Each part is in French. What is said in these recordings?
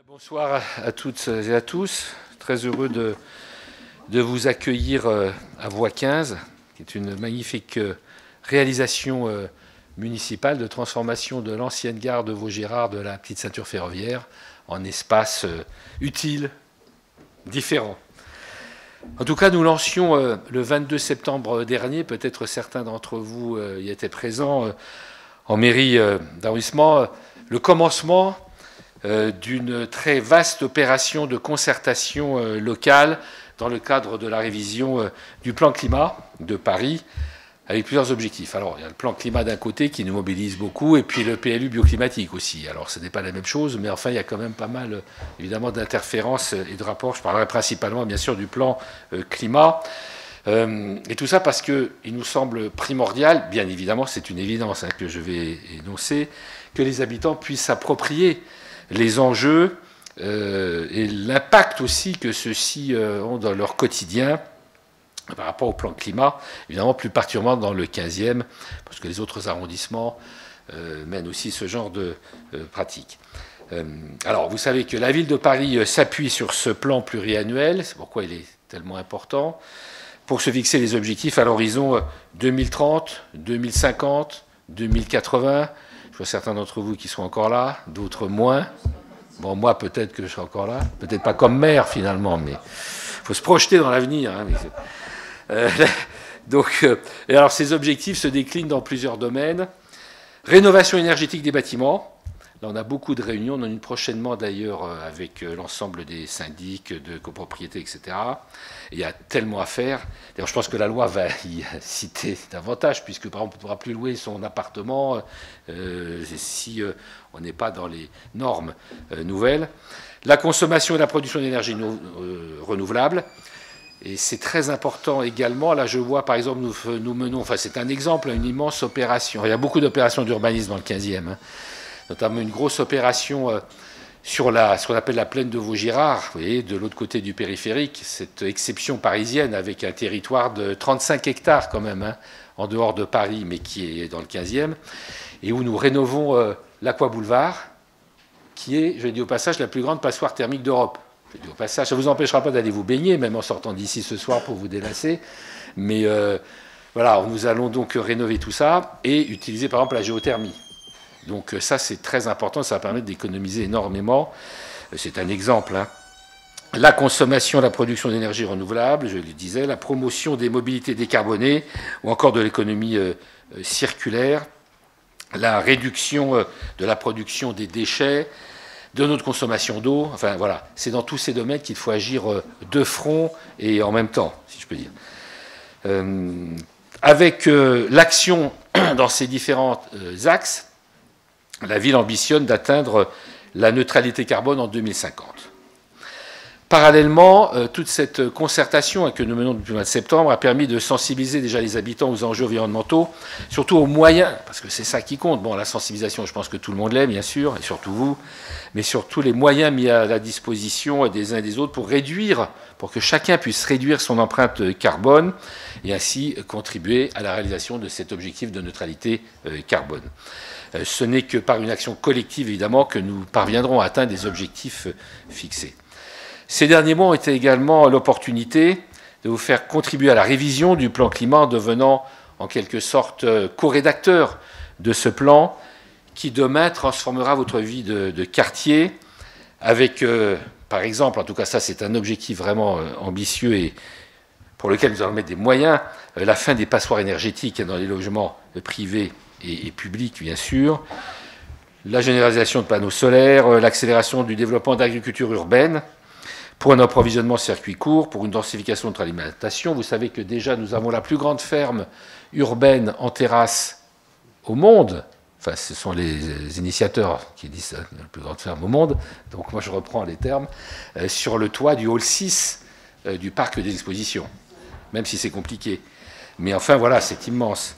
Bonsoir à toutes et à tous. Très heureux de vous accueillir à Voie 15, qui est une magnifique réalisation municipale de transformation de l'ancienne gare de Vaugirard de la petite ceinture ferroviaire en espace utile, différent. En tout cas, nous lancions le 22 septembre dernier, peut-être certains d'entre vous y étaient présents, en mairie d'arrondissement, le commencement d'une très vaste opération de concertation locale dans le cadre de la révision du plan climat de Paris, avec plusieurs objectifs. Alors, il y a le plan climat d'un côté qui nous mobilise beaucoup, et puis le PLU bioclimatique aussi. Alors, ce n'est pas la même chose, mais enfin, il y a quand même pas mal, évidemment, d'interférences et de rapports. Je parlerai principalement, bien sûr, du plan climat. Et tout ça parce qu'il nous semble primordial, bien évidemment, c'est une évidence que je vais énoncer, que les habitants puissent s'approprier les enjeux et l'impact aussi que ceux-ci ont dans leur quotidien par rapport au plan climat, évidemment plus particulièrement dans le 15e, parce que les autres arrondissements mènent aussi ce genre de pratiques. Alors, vous savez que la ville de Paris s'appuie sur ce plan pluriannuel, c'est pourquoi il est tellement important, pour se fixer les objectifs à l'horizon 2030, 2050, 2080. Je vois certains d'entre vous qui sont encore là, d'autres moins. Bon, moi, peut-être que je serai encore là. Peut-être pas comme maire, finalement, mais il faut se projeter dans l'avenir. Hein, et alors, ces objectifs se déclinent dans plusieurs domaines. Rénovation énergétique des bâtiments. Là, on a beaucoup de réunions. On en a une prochainement, d'ailleurs, avec l'ensemble des syndics de copropriété, etc. Et il y a tellement à faire. D'ailleurs, je pense que la loi va y citer davantage, puisque, par exemple, on ne pourra plus louer son appartement si on n'est pas dans les normes nouvelles. La consommation et la production d'énergie renouvelable. Et c'est très important également. Là, je vois, par exemple, nous menons, enfin, c'est un exemple, une immense opération. Il y a beaucoup d'opérations d'urbanisme dans le 15e, hein, notamment une grosse opération sur ce qu'on appelle la plaine de Vaugirard, vous voyez, de l'autre côté du périphérique, cette exception parisienne avec un territoire de 35 hectares quand même, hein, en dehors de Paris, mais qui est dans le 15e, et où nous rénovons l'Aqua Boulevard, qui est, je le dis au passage, la plus grande passoire thermique d'Europe. Je le dis au passage, ça ne vous empêchera pas d'aller vous baigner, même en sortant d'ici ce soir pour vous délasser, mais voilà, nous allons donc rénover tout ça et utiliser par exemple la géothermie. Donc ça, c'est très important, ça va permettre d'économiser énormément. C'est un exemple. Hein. La consommation, la production d'énergie renouvelable, je le disais, la promotion des mobilités décarbonées ou encore de l'économie circulaire, la réduction de la production des déchets, de notre consommation d'eau. Enfin voilà, c'est dans tous ces domaines qu'il faut agir de front et en même temps, si je peux dire. Avec l'action dans ces différents axes, la ville ambitionne d'atteindre la neutralité carbone en 2050. Parallèlement, toute cette concertation que nous menons depuis le mois de septembre a permis de sensibiliser déjà les habitants aux enjeux environnementaux, surtout aux moyens, parce que c'est ça qui compte. Bon, la sensibilisation, je pense que tout le monde l'est, bien sûr, et surtout vous, mais surtout les moyens mis à la disposition des uns et des autres pour que chacun puisse réduire son empreinte carbone et ainsi contribuer à la réalisation de cet objectif de neutralité carbone. Ce n'est que par une action collective, évidemment, que nous parviendrons à atteindre des objectifs fixés. Ces derniers mois ont été également l'opportunité de vous faire contribuer à la révision du plan climat en devenant en quelque sorte co-rédacteur de ce plan qui demain transformera votre vie de quartier avec, par exemple, en tout cas ça c'est un objectif vraiment ambitieux et pour lequel nous allons mettre des moyens, la fin des passoires énergétiques dans les logements privés et publics bien sûr, la généralisation de panneaux solaires, l'accélération du développement d'agriculture urbaine, pour un approvisionnement circuit court, pour une densification de notre alimentation. Vous savez que déjà nous avons la plus grande ferme urbaine en terrasse au monde. Enfin, ce sont les initiateurs qui disent ça, la plus grande ferme au monde. Donc moi je reprends les termes. Sur le toit du hall 6 du parc des expositions. Même si c'est compliqué. Mais enfin voilà, c'est immense.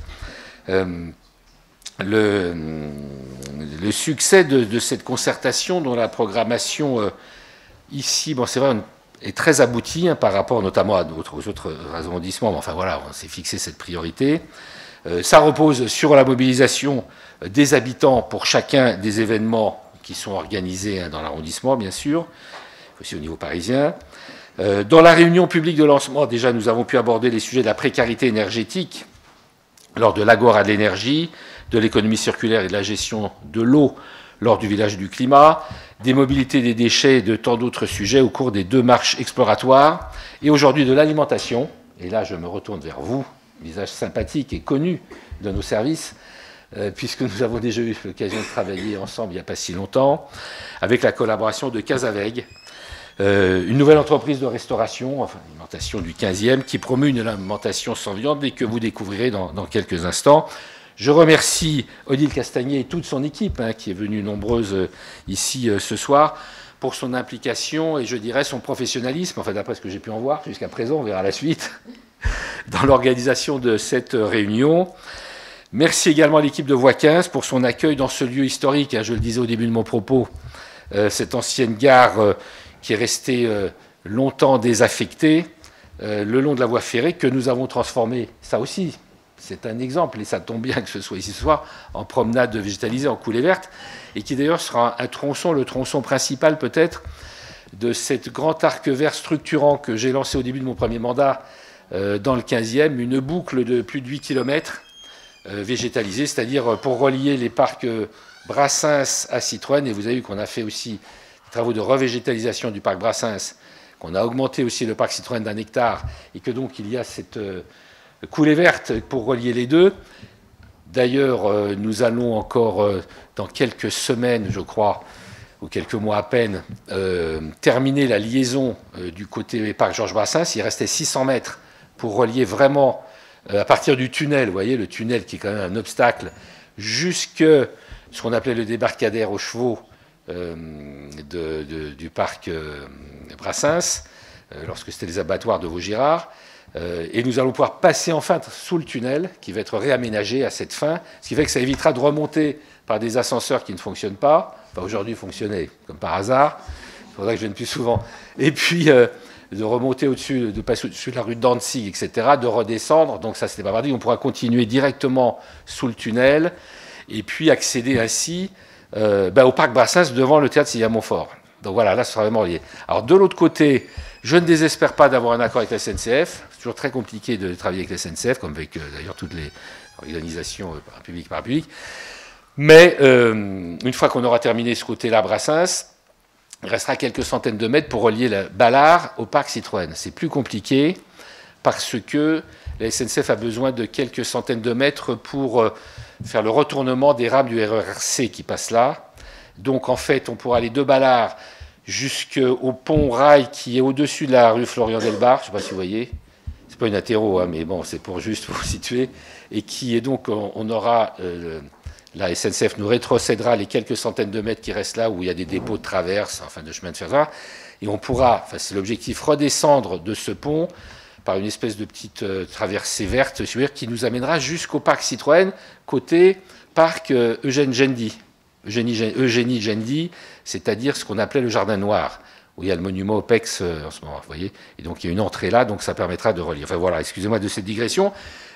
Le succès de cette concertation dont la programmation ici, bon, c'est vrai, est très aboutie hein, par rapport notamment aux autres arrondissements. Mais enfin voilà, on s'est fixé cette priorité. Ça repose sur la mobilisation des habitants pour chacun des événements qui sont organisées dans l'arrondissement, bien sûr, aussi au niveau parisien. Dans la réunion publique de lancement, déjà, nous avons pu aborder les sujets de la précarité énergétique lors de l'Agora de l'énergie, de l'économie circulaire et de la gestion de l'eau lors du village du climat, des mobilités des déchets et de tant d'autres sujets au cours des 2 marches exploratoires, et aujourd'hui de l'alimentation. Et là, je me retourne vers vous, visage sympathique et connu de nos services, puisque nous avons déjà eu l'occasion de travailler ensemble il n'y a pas si longtemps, avec la collaboration de Casaveg, une nouvelle entreprise de restauration, enfin l'alimentation du 15e, qui promeut une alimentation sans viande et que vous découvrirez dans quelques instants. Je remercie Odile Castagnet et toute son équipe, qui est venue nombreuse ici ce soir, pour son implication et je dirais son professionnalisme, enfin d'après ce que j'ai pu en voir jusqu'à présent, on verra la suite, dans l'organisation de cette réunion. Merci également à l'équipe de Voie 15 pour son accueil dans ce lieu historique, je le disais au début de mon propos, cette ancienne gare qui est restée longtemps désaffectée, le long de la voie ferrée, que nous avons transformée, ça aussi, c'est un exemple, et ça tombe bien que ce soit ici ce soir, en promenade végétalisée, en coulée verte, et qui d'ailleurs sera un tronçon, le tronçon principal peut-être, de cet grand arc vert structurant que j'ai lancé au début de mon premier mandat dans le 15e, une boucle de plus de 8 km végétalisée, c'est-à-dire pour relier les parcs Brassens à Citroën, et vous avez vu qu'on a fait aussi des travaux de revégétalisation du parc Brassens, qu'on a augmenté aussi le parc Citroën d'1 hectare, et que donc il y a cette coulée verte pour relier les deux. D'ailleurs, nous allons encore, dans quelques semaines, je crois, ou quelques mois à peine, terminer la liaison du côté parc Georges Brassens. Il restait 600 mètres pour relier vraiment, à partir du tunnel, vous voyez, le tunnel qui est quand même un obstacle, jusque ce qu'on appelait le débarcadère aux chevaux du parc Brassens, lorsque c'était les abattoirs de Vaugirard. Et nous allons pouvoir passer enfin sous le tunnel, qui va être réaménagé à cette fin, ce qui fait que ça évitera de remonter par des ascenseurs qui ne fonctionnent pas. Enfin, aujourd'hui, fonctionnaient comme par hasard. Il faudra que je vienne plus souvent. Et puis, de remonter au-dessus, de passer au-dessus de la rue de Danzig, etc., de redescendre. Donc ça, c'était pas parti. On pourra continuer directement sous le tunnel et puis accéder ainsi au parc Brassens devant le théâtre Sylvia-Montfort. Donc voilà, là, ce sera vraiment lié. Alors, de l'autre côté, je ne désespère pas d'avoir un accord avec la SNCF. C'est toujours très compliqué de travailler avec la SNCF, comme avec d'ailleurs toutes les organisations publiques par public. Mais une fois qu'on aura terminé ce côté-là, Brassens, il restera quelques centaines de mètres pour relier la Ballard au parc Citroën. C'est plus compliqué parce que la SNCF a besoin de quelques centaines de mètres pour faire le retournement des rames du RERC qui passent là. Donc en fait, on pourra aller de Ballard jusqu'au pont rail qui est au-dessus de la rue Florian-Delbarre, je ne sais pas si vous voyez, c'est pas une athéro, mais bon, c'est pour juste vous situer, et qui est donc, on aura, la SNCF nous rétrocédera les quelques centaines de mètres qui restent là, où il y a des dépôts de traverse, enfin de chemin de fer, et on pourra, enfin c'est l'objectif, redescendre de ce pont par une espèce de petite traversée verte, qui nous amènera jusqu'au parc Citroën, côté parc Eugénie Gendy, c'est-à-dire ce qu'on appelait le Jardin Noir, où il y a le monument OPEX en ce moment, vous voyez. Et donc il y a une entrée là, donc ça permettra de relier. Enfin voilà, excusez-moi de cette digression.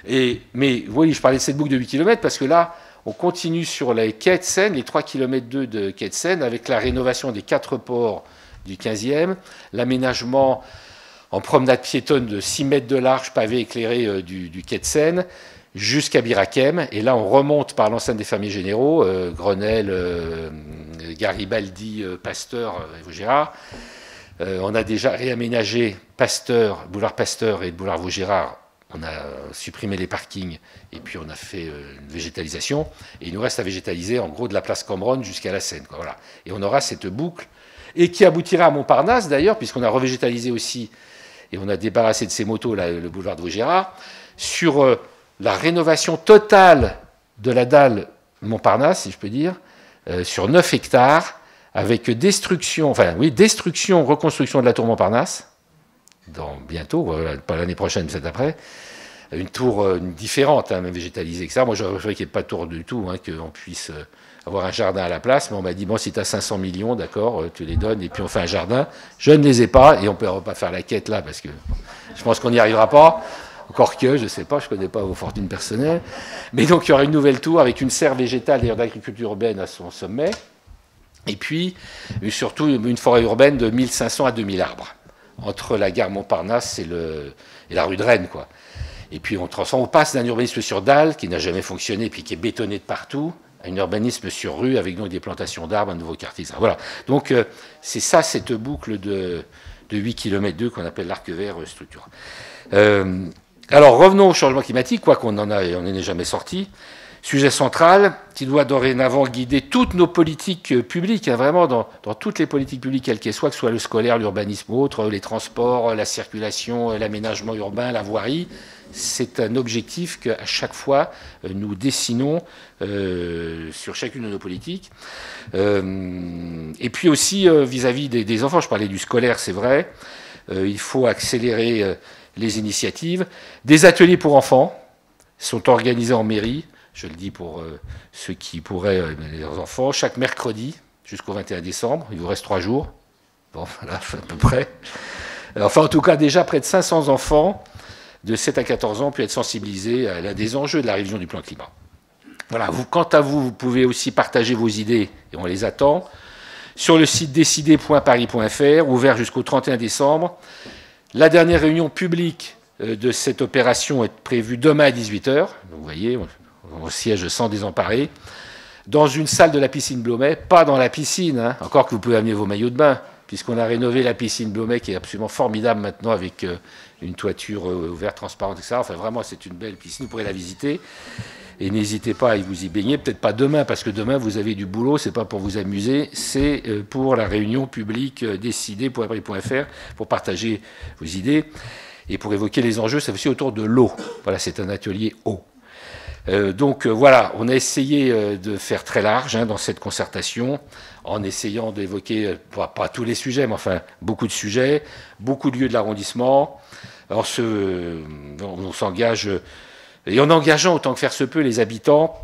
Mais vous voyez, je parlais de cette boucle de 8 km parce que là, on continue sur les quais de Seine, les 3 km 2 de quais de Seine, avec la rénovation des 4 ports du 15e, l'aménagement en promenade piétonne de 6 mètres de large, pavé éclairé du quai de Seine, jusqu'à Birakem. Et là, on remonte par l'enceinte des fermiers généraux, Grenelle, Garibaldi, Pasteur et Vaugirard. On a déjà réaménagé boulevard Pasteur et boulevard Vaugirard. On a supprimé les parkings et puis on a fait une végétalisation. Et il nous reste à végétaliser en gros de la place Cambronne jusqu'à la Seine. Voilà. Et on aura cette boucle, et qui aboutira à Montparnasse d'ailleurs, puisqu'on a revégétalisé aussi, et on a débarrassé de ces motos là, le boulevard de Vaugirard, sur la rénovation totale de la dalle Montparnasse, si je peux dire, sur 9 hectares, avec destruction, reconstruction de la tour Montparnasse, bientôt, pas l'année prochaine, peut-être après, une tour différente, même végétalisée, etc. Moi, je voudrais qu'il n'y ait pas de tour du tout, qu'on puisse avoir un jardin à la place, mais on m'a dit, bon, si tu as 500 millions, d'accord, tu les donnes, et puis on fait un jardin. Je ne les ai pas, et on ne peut pas faire la quête là, parce que je pense qu'on n'y arrivera pas. Encore que, je ne sais pas, je ne connais pas vos fortunes personnelles. Mais donc, il y aura une nouvelle tour avec une serre végétale d'ailleurs d'agriculture urbaine à son sommet. Et puis, surtout, une forêt urbaine de 1500 à 2000 arbres, entre la gare Montparnasse et la rue de Rennes, quoi. Et puis, on passe d'un urbanisme sur dalle, qui n'a jamais fonctionné, puis qui est bétonné de partout, à un urbanisme sur rue, avec donc des plantations d'arbres, un nouveau quartier, etc. Voilà. Donc, c'est ça, cette boucle de 8 km 2 qu'on appelle l'arc vert structurant. Alors, revenons au changement climatique, quoi qu'on n'en est jamais sorti. Sujet central qui doit dorénavant guider toutes nos politiques publiques, hein, vraiment dans toutes les politiques publiques, quelles qu'elles soient, que ce soit le scolaire, l'urbanisme ou autre, les transports, la circulation, l'aménagement urbain, la voirie. C'est un objectif qu'à chaque fois nous dessinons sur chacune de nos politiques. Et puis aussi vis-à-vis des enfants, je parlais du scolaire, c'est vrai, il faut accélérer les initiatives. Des ateliers pour enfants sont organisés en mairie. Je le dis pour ceux qui pourraient leurs enfants, chaque mercredi jusqu'au 21 décembre. Il vous reste 3 jours. Bon, voilà, à peu près. Enfin, en tout cas, déjà près de 500 enfants de 7 à 14 ans ont pu être sensibilisés à l'un des enjeux de la révision du plan climat. Voilà, quant à vous, vous pouvez aussi partager vos idées, et on les attend, sur le site décider.paris.fr, ouvert jusqu'au 31 décembre. La dernière réunion publique de cette opération est prévue demain à 18h. Vous voyez, au siège sans désemparé, dans une salle de la piscine Blomet, pas dans la piscine, hein, encore que vous pouvez amener vos maillots de bain, puisqu'on a rénové la piscine Blomet, qui est absolument formidable maintenant, avec une toiture ouverte, transparente, etc. Enfin, vraiment, c'est une belle piscine, vous pourrez la visiter. Et n'hésitez pas à vous y baigner, peut-être pas demain, parce que demain, vous avez du boulot, c'est pas pour vous amuser, c'est pour la réunion publique décider.paris.fr, pour partager vos idées, et pour évoquer les enjeux, c'est aussi autour de l'eau. Voilà, c'est un atelier eau. Donc voilà, on a essayé de faire très large dans cette concertation, en essayant d'évoquer, pas tous les sujets, mais enfin beaucoup de sujets, beaucoup de lieux de l'arrondissement. Alors on s'engage, et en engageant autant que faire se peut les habitants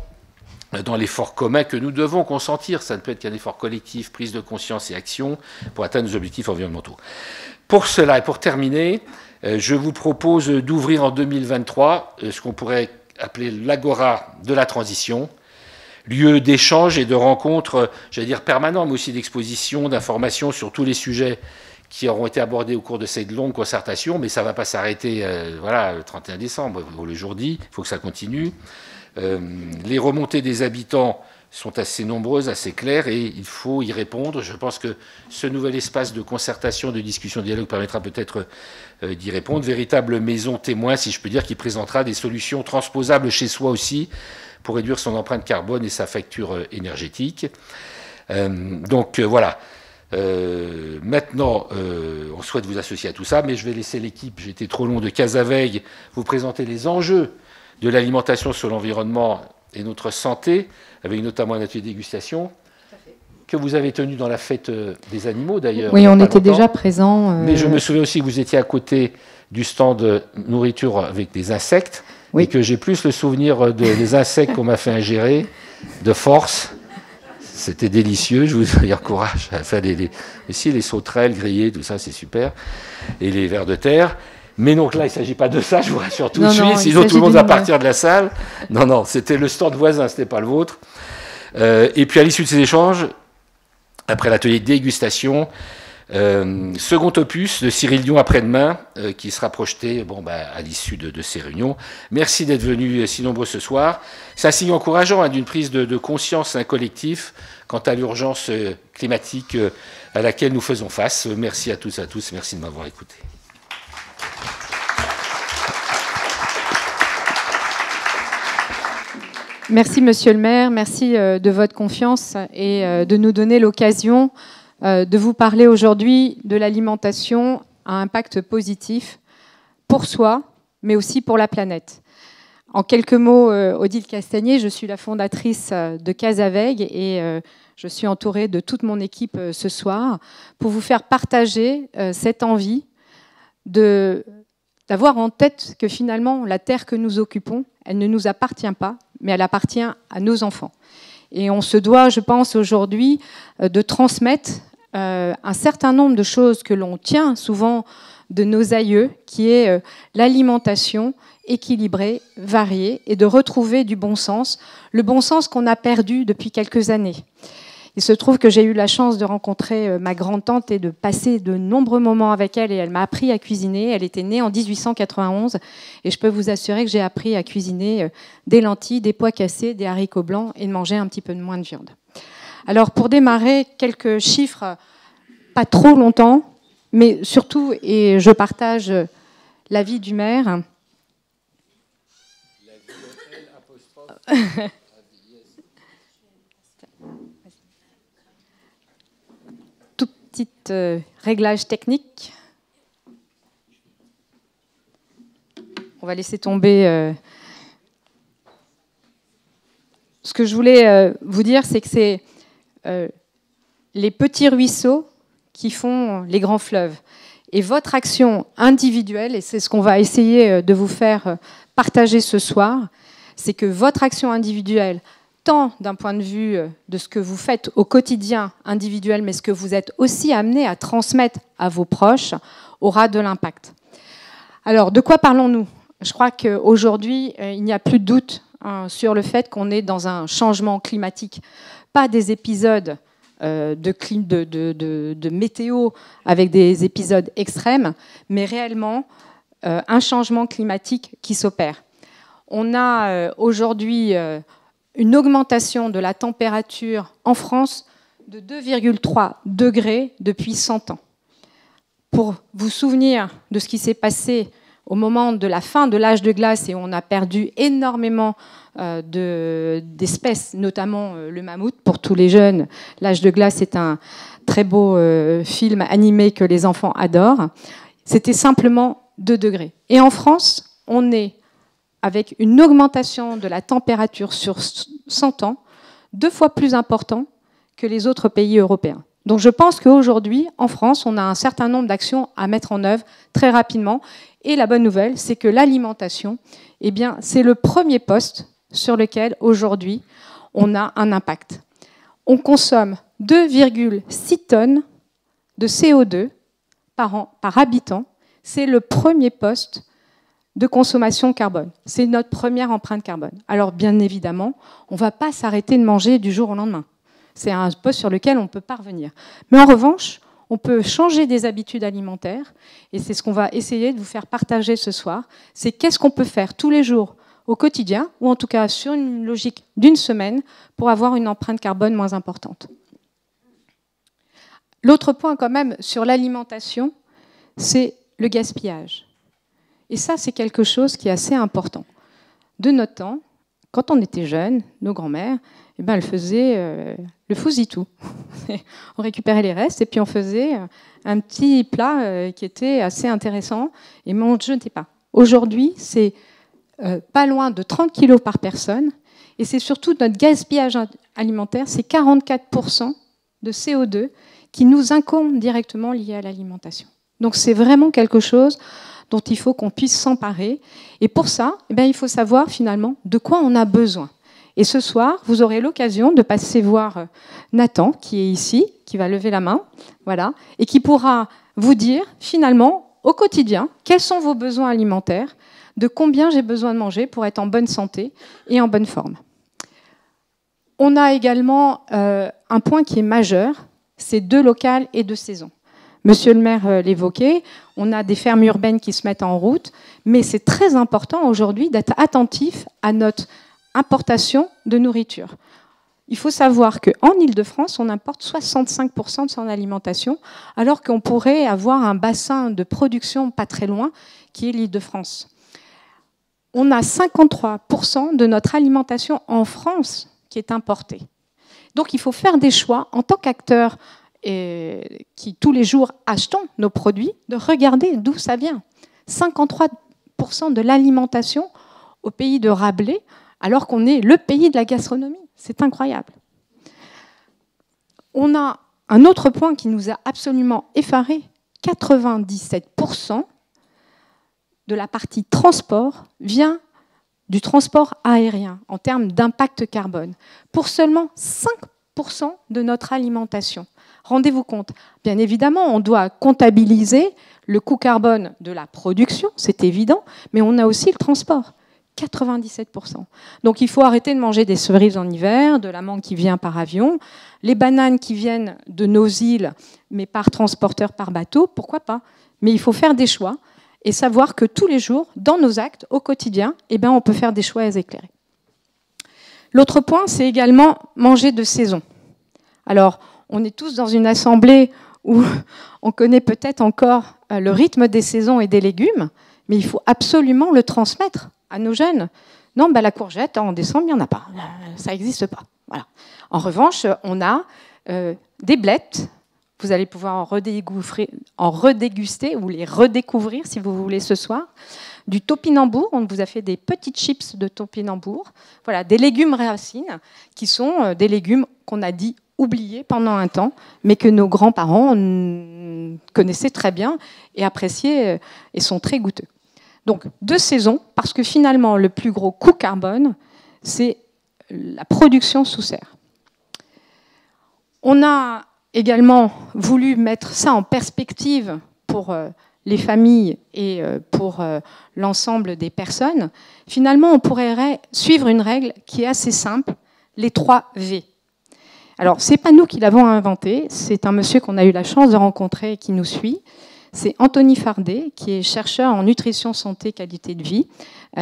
dans l'effort commun que nous devons consentir. Ça ne peut être qu'un effort collectif, prise de conscience et action pour atteindre nos objectifs environnementaux. Pour cela, et pour terminer, je vous propose d'ouvrir en 2023 ce qu'on pourrait appelé l'Agora de la transition, lieu d'échange et de rencontres, j'allais dire permanents, mais aussi d'exposition, d'informations sur tous les sujets qui auront été abordés au cours de cette longue concertation, mais ça ne va pas s'arrêter voilà, le 31 décembre, le jour dit, il faut que ça continue. Les remontées des habitants sont assez nombreuses, assez claires, et il faut y répondre. Je pense que ce nouvel espace de concertation, de discussion, de dialogue permettra peut-être d'y répondre. Véritable maison témoin, si je peux dire, qui présentera des solutions transposables chez soi aussi pour réduire son empreinte carbone et sa facture énergétique. Donc voilà. Maintenant, on souhaite vous associer à tout ça, mais je vais laisser l'équipe, j'ai été trop long, de Casaveille vous présenter les enjeux de l'alimentation sur l'environnement et notre santé, avec notamment un atelier de dégustation que vous avez tenu dans la fête des animaux d'ailleurs. Oui, on était déjà présents. Mais je me souviens aussi que vous étiez à côté du stand de nourriture avec des insectes, oui. Et que j'ai plus le souvenir des insectes qu'on m'a fait ingérer de force. C'était délicieux, je vous encourage à faire aussi les sauterelles grillées, tout ça c'est super, et les vers de terre. Mais donc là, il ne s'agit pas de ça, je vous rassure tout de suite, sinon tout le monde va partir de la salle. Non, c'était le stand voisin, ce n'était pas le vôtre. Et puis à l'issue de ces échanges, après l'atelier de dégustation, second opus de Cyril Dion après-demain, qui sera projeté à l'issue de ces réunions. Merci d'être venus si nombreux ce soir. C'est un signe encourageant d'une prise de conscience collectif quant à l'urgence climatique à laquelle nous faisons face. Merci à tous, merci de m'avoir écouté. Merci, Monsieur le maire. Merci de votre confiance et de nous donner l'occasion de vous parler aujourd'hui de l'alimentation à impact positif pour soi, mais aussi pour la planète. En quelques mots, Odile Castagnier, je suis la fondatrice de Casaveille et je suis entourée de toute mon équipe ce soir pour vous faire partager cette envie d'avoir en tête que finalement, la terre que nous occupons, elle ne nous appartient pas, mais elle appartient à nos enfants. Et on se doit, je pense, aujourd'hui, de transmettre un certain nombre de choses que l'on tient souvent de nos aïeux, qui est l'alimentation équilibrée, variée, et de retrouver du bon sens, le bon sens qu'on a perdu depuis quelques années. Il se trouve que j'ai eu la chance de rencontrer ma grand-tante et de passer de nombreux moments avec elle, et elle m'a appris à cuisiner. Elle était née en 1891 et je peux vous assurer que j'ai appris à cuisiner des lentilles, des pois cassés, des haricots blancs et de manger un petit peu moins de viande. Alors pour démarrer, quelques chiffres, pas trop longtemps, mais surtout, et je partage l'avis du maire. Tout petit réglage technique. On va laisser tomber. Ce que je voulais vous dire, c'est que c'est les petits ruisseaux qui font les grands fleuves. Et votre action individuelle, et c'est ce qu'on va essayer de vous faire partager ce soir, c'est que votre action individuelle, tant d'un point de vue de ce que vous faites au quotidien individuel, mais ce que vous êtes aussi amené à transmettre à vos proches, aura de l'impact. Alors, de quoi parlons-nous? Je crois qu'aujourd'hui, il n'y a plus de doute sur le fait qu'on est dans un changement climatique. Pas des épisodes de météo avec des épisodes extrêmes, mais réellement un changement climatique qui s'opère. On a aujourd'hui une augmentation de la température en France de 2,3 degrés depuis 100 ans. Pour vous souvenir de ce qui s'est passé au moment de la fin de l'âge de glace, et on a perdu énormément d'espèces, notamment le mammouth. Pour tous les jeunes, l'âge de glace est un très beau film animé que les enfants adorent. C'était simplement 2 degrés. Et en France, on est avec une augmentation de la température sur 100 ans 2 fois plus important que les autres pays européens. Donc je pense qu'aujourd'hui, en France, on a un certain nombre d'actions à mettre en œuvre très rapidement. Et la bonne nouvelle, c'est que l'alimentation, eh bien, c'est le premier poste sur lequel, aujourd'hui, on a un impact. On consomme 2,6 tonnes de CO2 par an, par habitant. C'est le premier poste de consommation carbone. C'est notre première empreinte carbone. Alors, bien évidemment, on ne va pas s'arrêter de manger du jour au lendemain. C'est un poste sur lequel on ne peut pas revenir. Mais en revanche, on peut changer des habitudes alimentaires, et c'est ce qu'on va essayer de vous faire partager ce soir. C'est qu'est-ce qu'on peut faire tous les jours au quotidien, ou en tout cas sur une logique d'une semaine, pour avoir une empreinte carbone moins importante. L'autre point quand même sur l'alimentation, c'est le gaspillage. Et ça, c'est quelque chose qui est assez important. De notre temps, quand on était jeune, nos grands-mères, eh ben, elles faisaient le fousitou. On récupérait les restes et puis on faisait un petit plat qui était assez intéressant et on ne jetait pas. Aujourd'hui, c'est pas loin de 30 kilos par personne et c'est surtout notre gaspillage alimentaire, c'est 44% de CO2 qui nous incombe directement lié à l'alimentation. Donc c'est vraiment quelque chose dont il faut qu'on puisse s'emparer. Et pour ça, eh bien, il faut savoir finalement de quoi on a besoin. Et ce soir, vous aurez l'occasion de passer voir Nathan, qui est ici, qui va lever la main, voilà, et qui pourra vous dire finalement, au quotidien, quels sont vos besoins alimentaires, de combien j'ai besoin de manger pour être en bonne santé et en bonne forme. On a également un point qui est majeur, c'est de local et de saison. Monsieur le maire l'évoquait, on a des fermes urbaines qui se mettent en route, mais c'est très important aujourd'hui d'être attentif à notre importation de nourriture. Il faut savoir qu'en Île-de-France, on importe 65% de son alimentation, alors qu'on pourrait avoir un bassin de production pas très loin, qui est l'Île-de-France. On a 53% de notre alimentation en France qui est importée. Donc il faut faire des choix en tant qu'acteur qui tous les jours achetons nos produits, de regarder d'où ça vient. 53% de l'alimentation au pays de Rabelais, alors qu'on est le pays de la gastronomie. C'est incroyable. On a un autre point qui nous a absolument effarés. 97% de la partie transport vient du transport aérien en termes d'impact carbone, pour seulement 5% de notre alimentation. Rendez-vous compte, bien évidemment, on doit comptabiliser le coût carbone de la production, c'est évident, mais on a aussi le transport. 97%. Donc il faut arrêter de manger des cerises en hiver, de la mangue qui vient par avion, les bananes qui viennent de nos îles, mais par transporteur, par bateau, pourquoi pas? Mais il faut faire des choix et savoir que tous les jours, dans nos actes, au quotidien, eh bien, on peut faire des choix éclairés. L'autre point, c'est également manger de saison. Alors, on est tous dans une assemblée où on connaît peut-être encore le rythme des saisons et des légumes, mais il faut absolument le transmettre à nos jeunes. Non, la courgette, en décembre, il n'y en a pas. Ça n'existe pas. Voilà. En revanche, on a des blettes. Vous allez pouvoir en redéguster ou les redécouvrir, si vous voulez, ce soir. Du topinambour, on vous a fait des petites chips de topinambour. Voilà, des légumes racines, qui sont des légumes qu'on a dit oubliés pendant un temps, mais que nos grands-parents connaissaient très bien et appréciaient et sont très goûteux. Donc, de saison, parce que finalement, le plus gros coût carbone, c'est la production sous serre. On a également voulu mettre ça en perspective pour les familles et pour l'ensemble des personnes. Finalement, on pourrait suivre une règle qui est assez simple, les 3 V. Alors, ce n'est pas nous qui l'avons inventé, c'est un monsieur qu'on a eu la chance de rencontrer et qui nous suit. C'est Anthony Fardet, qui est chercheur en nutrition, santé, qualité de vie,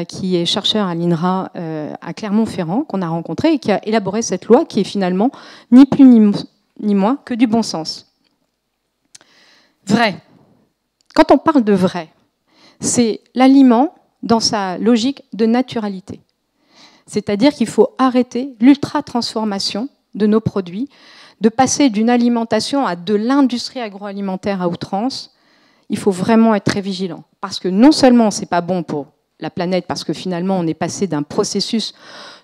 qui est chercheur à l'INRA à Clermont-Ferrand, qu'on a rencontré et qui a élaboré cette loi qui est finalement ni plus ni moins que du bon sens. Vrai. Quand on parle de vrai, c'est l'aliment dans sa logique de naturalité. C'est-à-dire qu'il faut arrêter l'ultra-transformation de nos produits, de passer d'une alimentation à de l'industrie agroalimentaire à outrance. Il faut vraiment être très vigilant. Parce que non seulement ce n'est pas bon pour la planète, parce que finalement on est passé d'un processus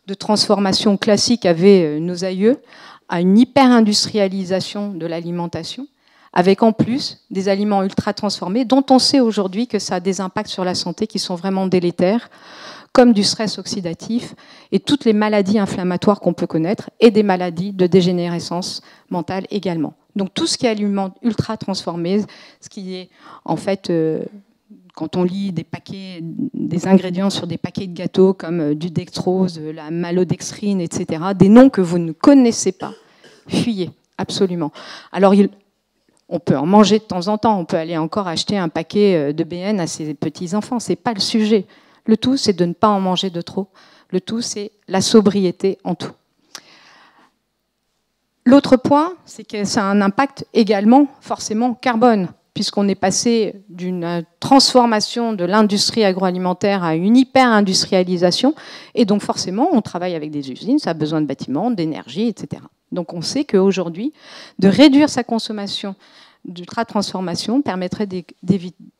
de transformation classique qu'avaient nos aïeux à une hyper-industrialisation de l'alimentation, avec en plus des aliments ultra transformés dont on sait aujourd'hui que ça a des impacts sur la santé qui sont vraiment délétères, comme du stress oxydatif et toutes les maladies inflammatoires qu'on peut connaître et des maladies de dégénérescence mentale également. Donc tout ce qui est aliment ultra transformé, ce qui est en fait, quand on lit des ingrédients sur des paquets de gâteaux comme du dextrose, la maltodextrine, etc., des noms que vous ne connaissez pas, fuyez, absolument. Alors on peut en manger de temps en temps, on peut aller encore acheter un paquet de BN à ses petits-enfants, ce n'est pas le sujet. Le tout, c'est de ne pas en manger de trop. Le tout, c'est la sobriété en tout. L'autre point, c'est que ça a un impact également forcément carbone, puisqu'on est passé d'une transformation de l'industrie agroalimentaire à une hyper-industrialisation, et donc forcément, on travaille avec des usines, ça a besoin de bâtiments, d'énergie, etc. Donc on sait qu'aujourd'hui, de réduire sa consommation d'ultra-transformation permettrait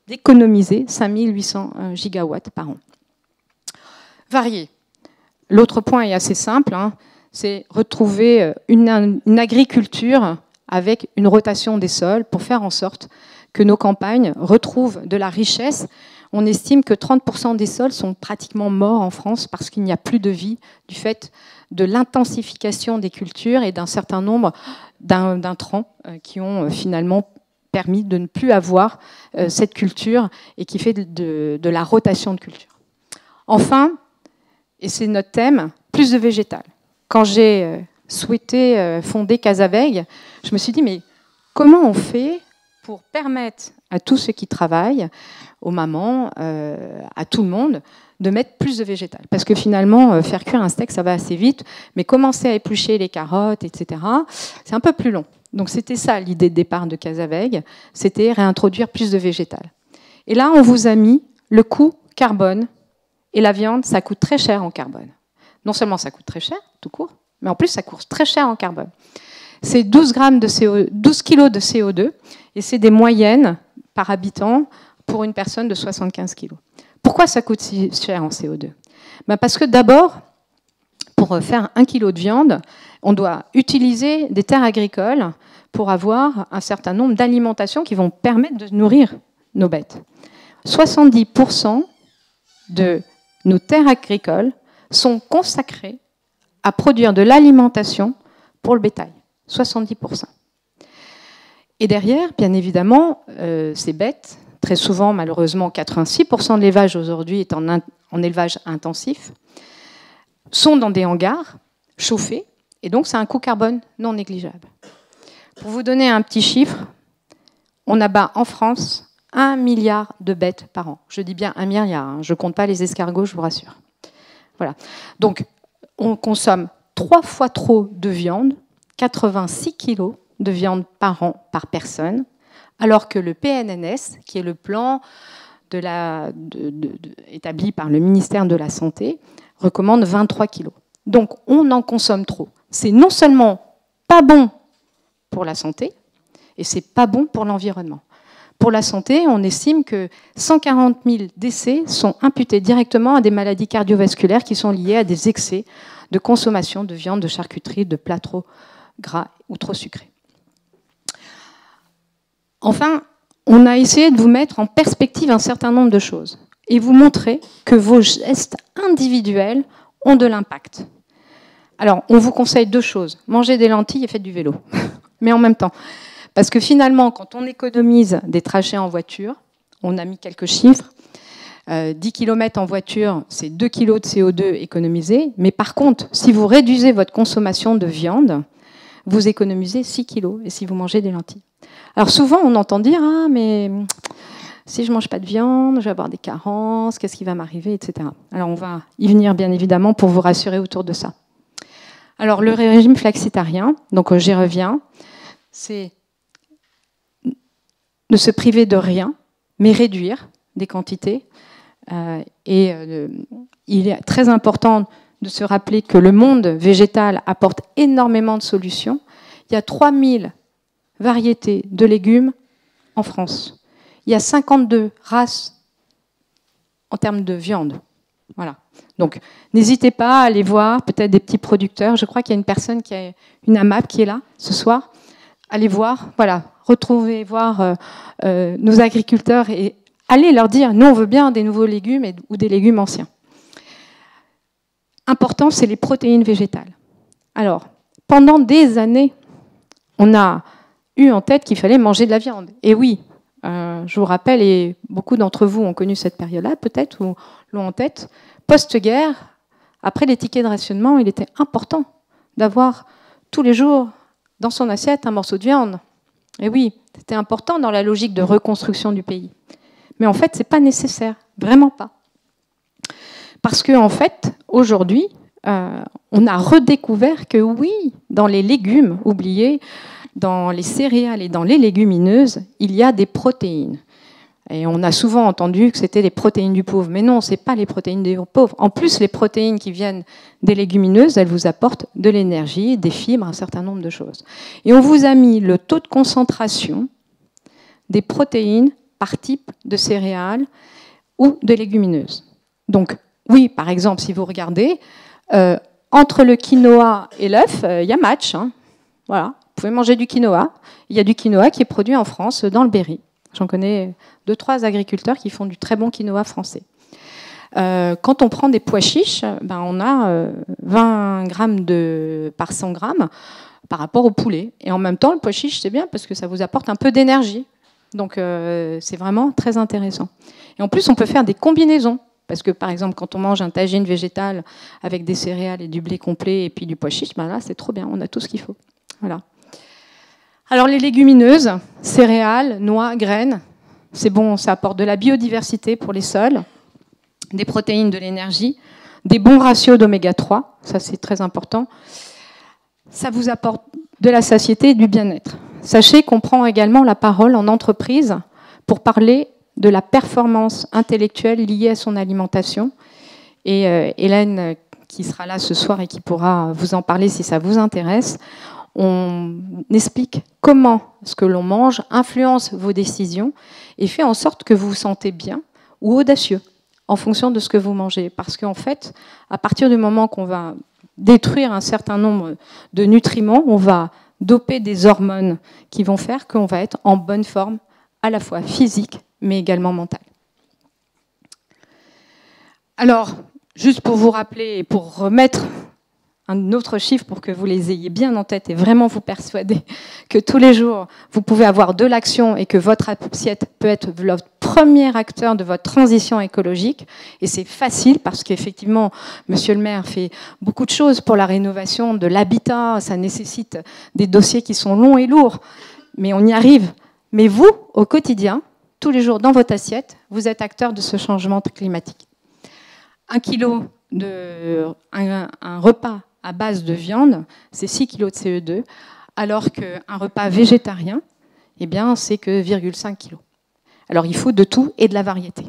d'économiser 5800 gigawatts par an. Varier. L'autre point est assez simple, c'est retrouver une agriculture avec une rotation des sols pour faire en sorte que nos campagnes retrouvent de la richesse. On estime que 30% des sols sont pratiquement morts en France parce qu'il n'y a plus de vie du fait de l'intensification des cultures et d'un certain nombre d'intrants qui ont finalement permis de ne plus avoir cette culture et qui fait de la rotation de culture. Enfin, et c'est notre thème, plus de végétal. Quand j'ai souhaité fonder Casaveg, je me suis dit, mais comment on fait pour permettre à tous ceux qui travaillent, aux mamans, à tout le monde, de mettre plus de végétal? Parce que finalement, faire cuire un steak, ça va assez vite, mais commencer à éplucher les carottes, etc., c'est un peu plus long. Donc c'était ça l'idée de départ de Casaveg, c'était réintroduire plus de végétal. Et là, on vous a mis le coût carbone, et la viande, ça coûte très cher en carbone. Non seulement ça coûte très cher, tout court, mais en plus ça coûte très cher en carbone. C'est 12 kilos de CO2, et c'est des moyennes par habitant pour une personne de 75 kilos. Pourquoi ça coûte si cher en CO2 ? Parce que d'abord, pour faire 1 kilo de viande, on doit utiliser des terres agricoles pour avoir un certain nombre d'alimentations qui vont permettre de nourrir nos bêtes. 70% de nos terres agricoles sont consacrées à produire de l'alimentation pour le bétail. 70%. Et derrière, bien évidemment, ces bêtes, très souvent, malheureusement, 86% de l'élevage aujourd'hui est en élevage intensif, sont dans des hangars chauffés, et donc c'est un coût carbone non négligeable. Pour vous donner un petit chiffre, on abat en France 1 milliard de bêtes par an. Je dis bien 1 milliard, hein, je ne compte pas les escargots, je vous rassure. Voilà. Donc, on consomme 3 fois trop de viande, 86 kilos de viande par an par personne, alors que le PNNS, qui est le plan établi par le ministère de la Santé, recommande 23 kilos. Donc, on en consomme trop. C'est non seulement pas bon pour la santé, et c'est pas bon pour l'environnement. Pour la santé, on estime que 140 000 décès sont imputés directement à des maladies cardiovasculaires qui sont liées à des excès de consommation de viande, de charcuterie, de plats trop gras ou trop sucrés. Enfin, on a essayé de vous mettre en perspective un certain nombre de choses et vous montrer que vos gestes individuels ont de l'impact. Alors, on vous conseille 2 choses. Mangez des lentilles et faites du vélo. Mais en même temps, parce que finalement, quand on économise des trajets en voiture, on a mis quelques chiffres, 10 km en voiture, c'est 2 kg de CO2 économisés. Mais par contre, si vous réduisez votre consommation de viande, vous économisez 6 kg, et si vous mangez des lentilles. Alors souvent, on entend dire « Ah, mais si je ne mange pas de viande, je vais avoir des carences, qu'est-ce qui va m'arriver, etc. » Alors on va y venir, bien évidemment, pour vous rassurer autour de ça. Alors le régime flexitarien, donc j'y reviens, c'est ne se priver de rien, mais réduire des quantités. Il est très important de se rappeler que le monde végétal apporte énormément de solutions. Il y a 3000 variétés de légumes en France. Il y a 52 races en termes de viande. Voilà. Donc, n'hésitez pas à aller voir peut-être des petits producteurs. Je crois qu'il y a une personne qui a une AMAP qui est là ce soir. Allez voir, voilà, retrouver, voir nos agriculteurs et allez leur dire, nous on veut bien des nouveaux légumes ou des légumes anciens. Important, c'est les protéines végétales. Alors, pendant des années, on a eu en tête qu'il fallait manger de la viande. Et oui, je vous rappelle, et beaucoup d'entre vous ont connu cette période-là, peut-être, ou l'ont en tête, post-guerre, après les tickets de rationnement, il était important d'avoir tous les jours dans son assiette un morceau de viande. Et oui, c'était important dans la logique de reconstruction du pays. Mais en fait, ce n'est pas nécessaire, vraiment pas. Parce qu'en fait, aujourd'hui, on a redécouvert que oui, dans les légumes oubliés, dans les céréales et dans les légumineuses, il y a des protéines. Et on a souvent entendu que c'était les protéines du pauvre. Mais non, ce n'est pas les protéines du pauvre. En plus, les protéines qui viennent des légumineuses, elles vous apportent de l'énergie, des fibres, un certain nombre de choses. Et on vous a mis le taux de concentration des protéines par type de céréales ou de légumineuses. Donc, oui, par exemple, si vous regardez, entre le quinoa et l'œuf, il y a match. Hein. Voilà, vous pouvez manger du quinoa. Il y a du quinoa qui est produit en France, dans le Berry. J'en connais 2-3 agriculteurs qui font du très bon quinoa français. Quand on prend des pois chiches, ben on a 20 grammes par 100 grammes par rapport au poulet. Et en même temps, le pois chiche, c'est bien parce que ça vous apporte un peu d'énergie. Donc, c'est vraiment très intéressant. Et en plus, on peut faire des combinaisons. Parce que, par exemple, quand on mange un tagine végétal avec des céréales et du blé complet et puis du pois chiche, ben là, c'est trop bien. On a tout ce qu'il faut. Voilà. Alors, les légumineuses, céréales, noix, graines, c'est bon, ça apporte de la biodiversité pour les sols, des protéines, de l'énergie, des bons ratios d'oméga 3, ça c'est très important. Ça vous apporte de la satiété et du bien-être. Sachez qu'on prend également la parole en entreprise pour parler de la performance intellectuelle liée à son alimentation. Et Hélène, qui sera là ce soir et qui pourra vous en parler si ça vous intéresse, on explique comment ce que l'on mange influence vos décisions et fait en sorte que vous vous sentez bien ou audacieux en fonction de ce que vous mangez. Parce qu'en fait, à partir du moment qu'on va détruire un certain nombre de nutriments, on va doper des hormones qui vont faire qu'on va être en bonne forme, à la fois physique, mais également mentale. Alors, juste pour vous rappeler et pour remettre un autre chiffre pour que vous les ayez bien en tête et vraiment vous persuader que tous les jours, vous pouvez avoir de l'action et que votre assiette peut être votre premier acteur de votre transition écologique. Et c'est facile parce qu'effectivement, monsieur le maire fait beaucoup de choses pour la rénovation de l'habitat. Ça nécessite des dossiers qui sont longs et lourds, mais on y arrive. Mais vous, au quotidien, tous les jours dans votre assiette, vous êtes acteur de ce changement climatique. Un repas à base de viande, c'est 6 kg de CO2, alors qu'un repas végétarien, eh bien, c'est que 0,5 kg. Alors, il faut de tout et de la variété.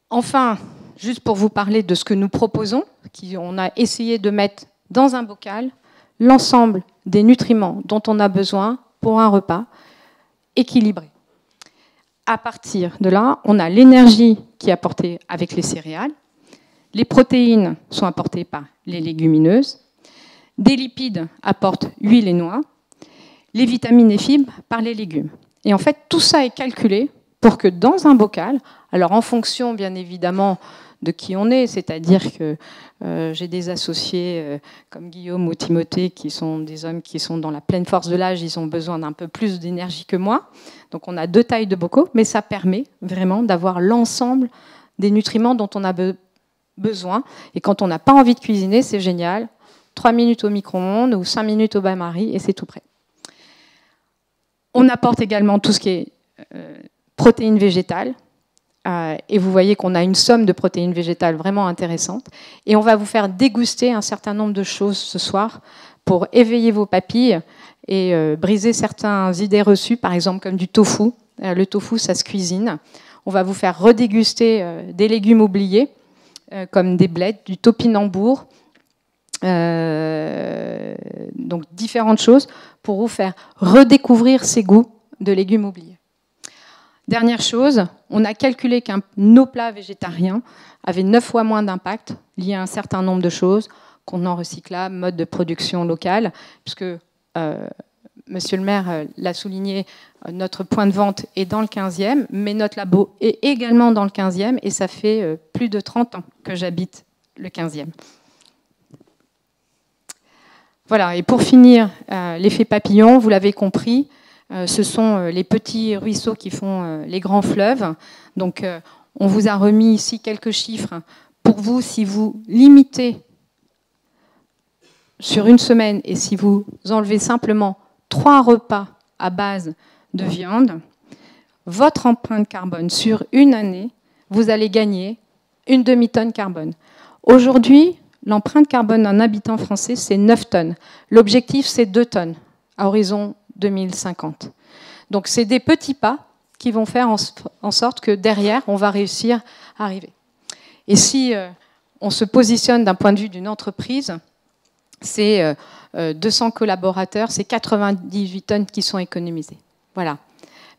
Enfin, juste pour vous parler de ce que nous proposons, on a essayé de mettre dans un bocal l'ensemble des nutriments dont on a besoin pour un repas équilibré. À partir de là, on a l'énergie qui est apportée avec les céréales, les protéines sont apportées par les légumineuses, des lipides apportent huile et noix, les vitamines et fibres par les légumes. Et en fait, tout ça est calculé pour que dans un bocal, alors en fonction bien évidemment de qui on est, c'est-à-dire que j'ai des associés comme Guillaume ou Timothée qui sont des hommes qui sont dans la pleine force de l'âge, ils ont besoin d'un peu plus d'énergie que moi. Donc on a 2 tailles de bocaux, mais ça permet vraiment d'avoir l'ensemble des nutriments dont on a besoin. Et quand on n'a pas envie de cuisiner, c'est génial. 3 minutes au micro-ondes ou 5 minutes au bain-marie et c'est tout prêt. On apporte également tout ce qui est protéines végétales. Et vous voyez qu'on a une somme de protéines végétales vraiment intéressante. Et on va vous faire déguster un certain nombre de choses ce soir pour éveiller vos papilles et briser certaines idées reçues, par exemple comme du tofu. Le tofu, ça se cuisine. On va vous faire redéguster des légumes oubliés, comme des blettes, du topinambour, donc différentes choses pour vous faire redécouvrir ces goûts de légumes oubliés. Dernière chose, on a calculé nos plats végétariens avaient 9 fois moins d'impact lié à un certain nombre de choses, contenants recyclables, mode de production locale, puisque monsieur le maire l'a souligné, notre point de vente est dans le 15e, mais notre labo est également dans le 15e, et ça fait plus de 30 ans que j'habite le 15e. Voilà, et pour finir, l'effet papillon, vous l'avez compris, ce sont les petits ruisseaux qui font les grands fleuves. Donc, on vous a remis ici quelques chiffres pour vous, si vous limitez sur une semaine et si vous enlevez simplement 3 repas à base de viande, votre empreinte carbone sur une année, vous allez gagner une demi-tonne carbone. Aujourd'hui, l'empreinte carbone d'un habitant français, c'est 9 tonnes. L'objectif, c'est 2 tonnes à horizon 2050. Donc, c'est des petits pas qui vont faire en sorte que derrière, on va réussir à arriver. Et si on se positionne d'un point de vue d'une entreprise, c'est 200 collaborateurs, c'est 98 tonnes qui sont économisées. Voilà.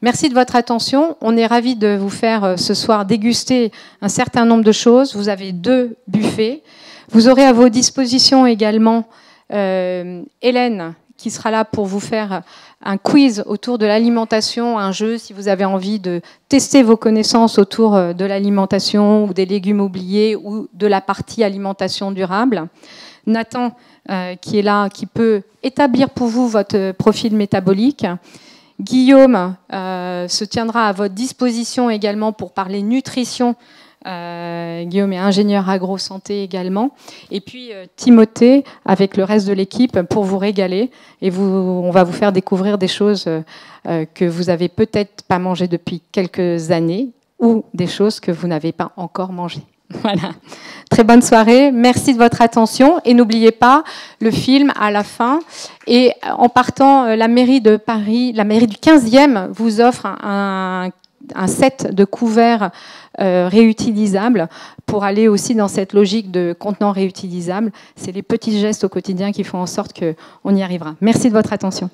Merci de votre attention. On est ravis de vous faire ce soir déguster un certain nombre de choses. Vous avez 2 buffets. Vous aurez à vos dispositions également Hélène, qui sera là pour vous faire un quiz autour de l'alimentation, un jeu si vous avez envie de tester vos connaissances autour de l'alimentation ou des légumes oubliés ou de la partie alimentation durable. Nathan, qui est là, qui peut établir pour vous votre profil métabolique. Guillaume se tiendra à votre disposition également pour parler nutrition. Guillaume est ingénieur agro-santé également. Et puis Timothée, avec le reste de l'équipe, pour vous régaler. Et on va vous faire découvrir des choses que vous n'avez peut-être pas mangées depuis quelques années ou des choses que vous n'avez pas encore mangées. Voilà. Très bonne soirée. Merci de votre attention. Et n'oubliez pas le film à la fin. Et en partant, la mairie de Paris, la mairie du 15e vous offre un set de couverts réutilisables pour aller aussi dans cette logique de contenants réutilisables. C'est les petits gestes au quotidien qui font en sorte qu'on y arrivera. Merci de votre attention.